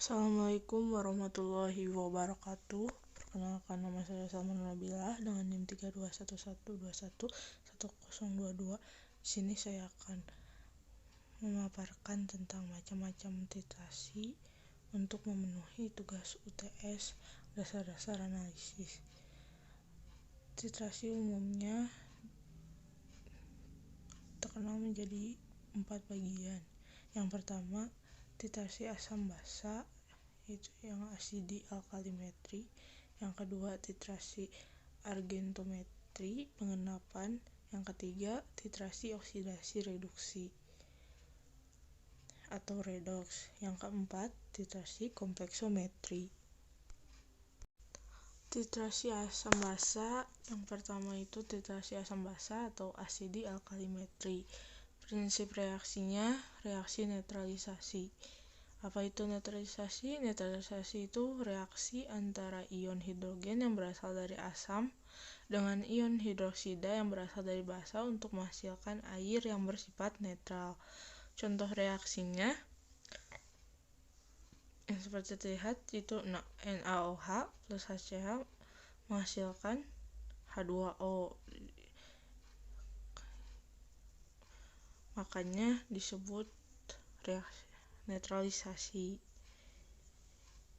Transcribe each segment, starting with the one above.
Assalamualaikum warahmatullahi wabarakatuh. Perkenalkan, nama saya Salman Nabilah dengan NIM 3211211022. Di sini saya akan memaparkan tentang macam-macam titrasi untuk memenuhi tugas UTS dasar-dasar analisis. Titrasi umumnya terkenal menjadi 4 bagian. Yang pertama, titrasi asam basa, yaitu yang asidi alkalimetri. Yang kedua, titrasi argentometri pengendapan. Yang ketiga, titrasi oksidasi reduksi atau redox. Yang keempat, titrasi kompleksometri. Titrasi asam basa, yang pertama itu titrasi asam basa atau asidi alkalimetri. Prinsip reaksinya reaksi netralisasi. Apa itu netralisasi? Netralisasi itu reaksi antara ion hidrogen yang berasal dari asam dengan ion hidroksida yang berasal dari basa untuk menghasilkan air yang bersifat netral. Contoh reaksinya yang seperti terlihat itu NaOH plus HCl menghasilkan H2O. Makanya disebut reaksi netralisasi.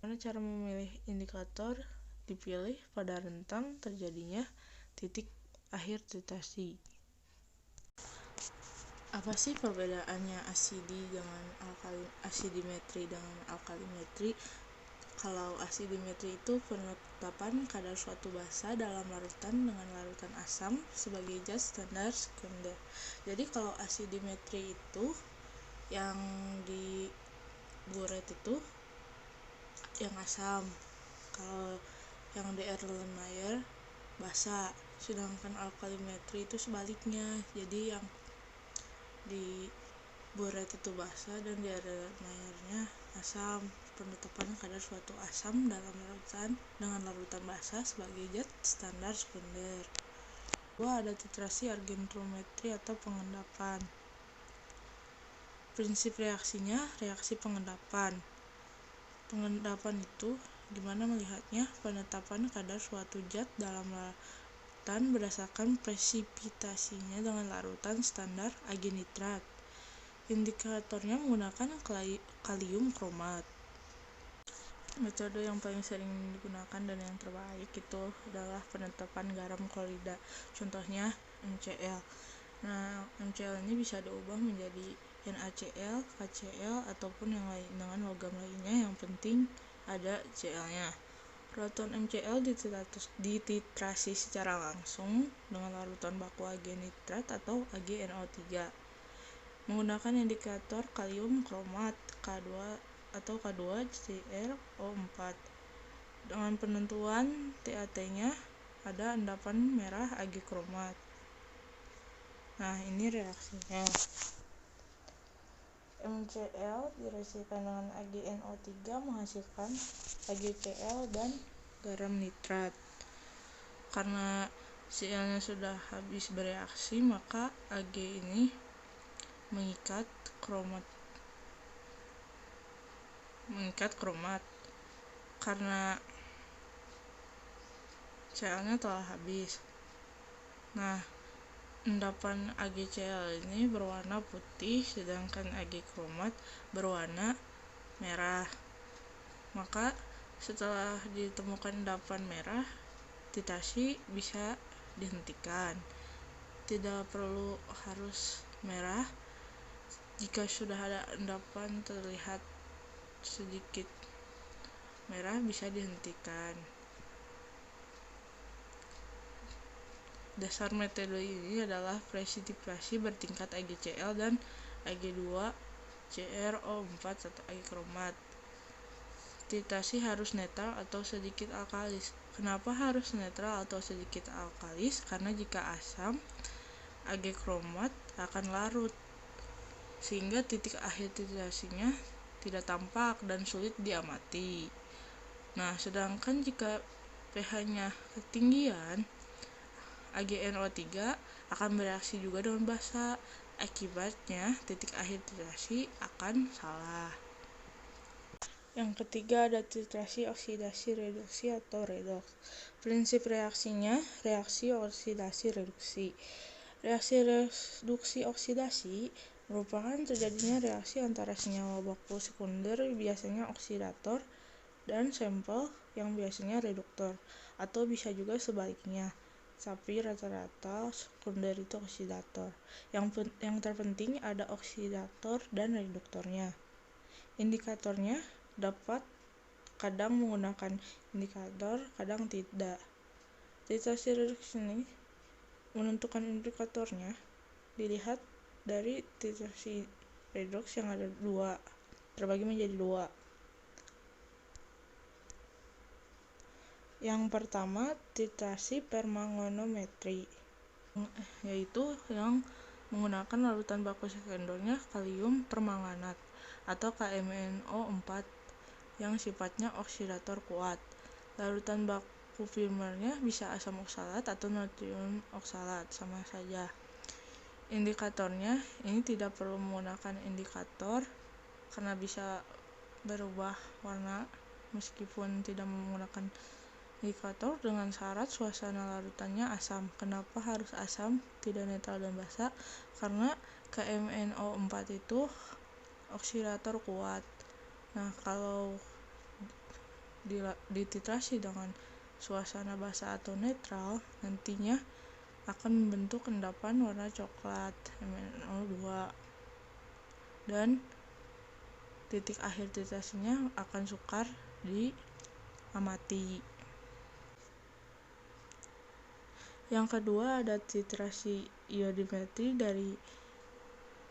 Bagaimana cara memilih indikator? Dipilih pada rentang terjadinya titik akhir titrasi. Apa sih perbedaannya asidimetri dengan alkalimetri? Kalau asidimetri itu penetapan kadar suatu basa dalam larutan dengan larutan asam sebagai zat standar sekunder. Jadi kalau asidimetri itu yang di buret itu yang asam, kalau yang di Erlenmeyer basa, sedangkan alkalimetri itu sebaliknya, jadi yang di buret itu basa dan di Erlenmeyernya asam. Penetapan kadar suatu asam dalam larutan dengan larutan basa sebagai zat standar sekunder. Kedua, ada titrasi argentometri atau pengendapan. Prinsip reaksinya reaksi pengendapan. Pengendapan itu gimana melihatnya? Penetapan kadar suatu zat dalam larutan berdasarkan presipitasinya dengan larutan standar Ag nitrat. Indikatornya menggunakan kalium kromat. Metode yang paling sering digunakan dan yang terbaik itu adalah penetapan garam klorida. Contohnya MCl. Nah, MCl ini bisa diubah menjadi NaCl, KCl, ataupun yang lain dengan logam lainnya. Yang penting ada Cl-nya. Larutan MCl dititrasi secara langsung dengan larutan baku Ag nitrat atau AgNO3 menggunakan indikator kalium kromat K2 atau K2CrO4. Dengan penentuan TAT-nya ada endapan merah Ag kromat. Nah, ini reaksinya. MCl direaksikan dengan AgNO3 menghasilkan AgCl dan garam nitrat. Karena Cl-nya sudah habis bereaksi, maka Ag ini mengikat kromat karena Cl-nya telah habis. Nah, endapan AgCl ini berwarna putih sedangkan Ag kromat berwarna merah. Maka setelah ditemukan endapan merah, titrasi bisa dihentikan. Tidak perlu harus merah. Jika sudah ada endapan terlihat sedikit merah, bisa dihentikan. Dasar metode ini adalah presipitasi bertingkat AgCl dan Ag2CrO4 atau Ag kromat. Titrasi harus netral atau sedikit alkalis. Kenapa harus netral atau sedikit alkalis? Karena jika asam, Ag kromat akan larut sehingga titik akhir titrasinya tidak tampak dan sulit diamati. Nah, sedangkan jika pH-nya ketinggian, AgNO3 akan bereaksi juga dengan basa. Akibatnya titik akhir titrasi akan salah. Yang ketiga ada titrasi oksidasi reduksi atau redoks. Prinsip reaksinya reaksi oksidasi reduksi. Reaksi reduksi oksidasi merupakan terjadinya reaksi antara senyawa baku sekunder, biasanya oksidator, dan sampel yang biasanya reduktor, atau bisa juga sebaliknya, tapi rata-rata sekunder itu oksidator. Yang terpenting ada oksidator dan reduktornya. Indikatornya dapat kadang menggunakan indikator, kadang tidak. Titrasi reduksi ini menentukan indikatornya dilihat dari titrasi redoks yang ada terbagi menjadi dua. Yang pertama, titrasi permanganometri, yaitu yang menggunakan larutan baku sekundernya kalium permanganat atau KMnO4 yang sifatnya oksidator kuat. Larutan baku primernya bisa asam oksalat atau natrium oksalat, sama saja. Indikatornya ini tidak perlu menggunakan indikator karena bisa berubah warna meskipun tidak menggunakan indikator dengan syarat suasana larutannya asam. Kenapa harus asam, tidak netral dan basa? Karena KMnO4 itu oksidator kuat. Nah, kalau dititrasi dengan suasana basa atau netral, nantinya akan membentuk endapan warna coklat MnO2, dan titik akhir titrasinya akan sukar diamati. Yang kedua ada titrasi iodimetri dari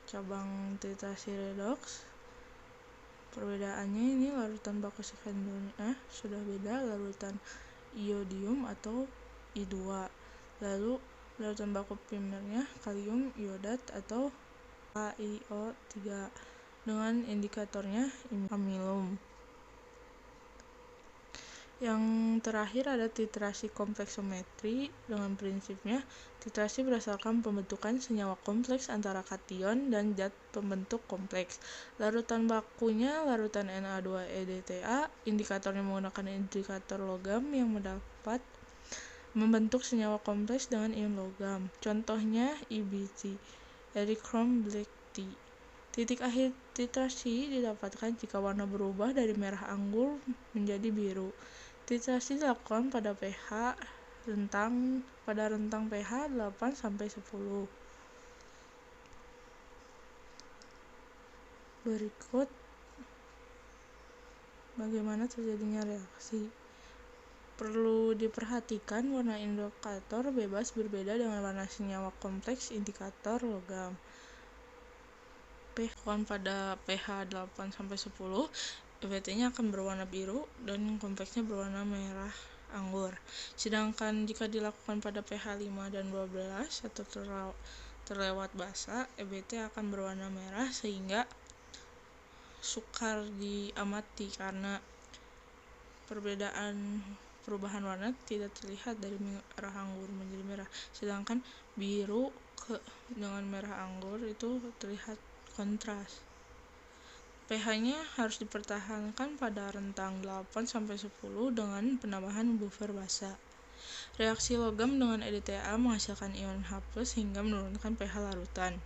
cabang titrasi redoks. Perbedaannya ini larutan baku sekundernya sudah beda, larutan iodium atau I2. Lalu larutan baku primernya kalium iodat atau KiO3 dengan indikatornya amilum. Yang terakhir ada titrasi kompleksometri. Dengan prinsipnya, titrasi berdasarkan pembentukan senyawa kompleks antara kation dan zat pembentuk kompleks. Larutan bakunya larutan Na2EDTA, indikatornya menggunakan indikator logam yang mendapat membentuk senyawa kompleks dengan ion logam. Contohnya EBT, Erythrom Black Tea. Titik akhir titrasi didapatkan jika warna berubah dari merah anggur menjadi biru. Titrasi dilakukan pada rentang pH 8-10. Berikut bagaimana terjadinya reaksi. Perlu diperhatikan warna indikator bebas berbeda dengan warna senyawa kompleks indikator logam. pH pada pH 8-10, EBT-nya akan berwarna biru dan kompleksnya berwarna merah anggur. Sedangkan jika dilakukan pada pH 5 dan 12 atau terlewat basa, EBT akan berwarna merah sehingga sukar diamati karena perubahan warna tidak terlihat dari merah anggur menjadi merah. Sedangkan biru dengan merah anggur itu terlihat kontras. pH-nya harus dipertahankan pada rentang 8-10 dengan penambahan buffer basa. Reaksi logam dengan EDTA menghasilkan ion H+ hingga menurunkan pH larutan.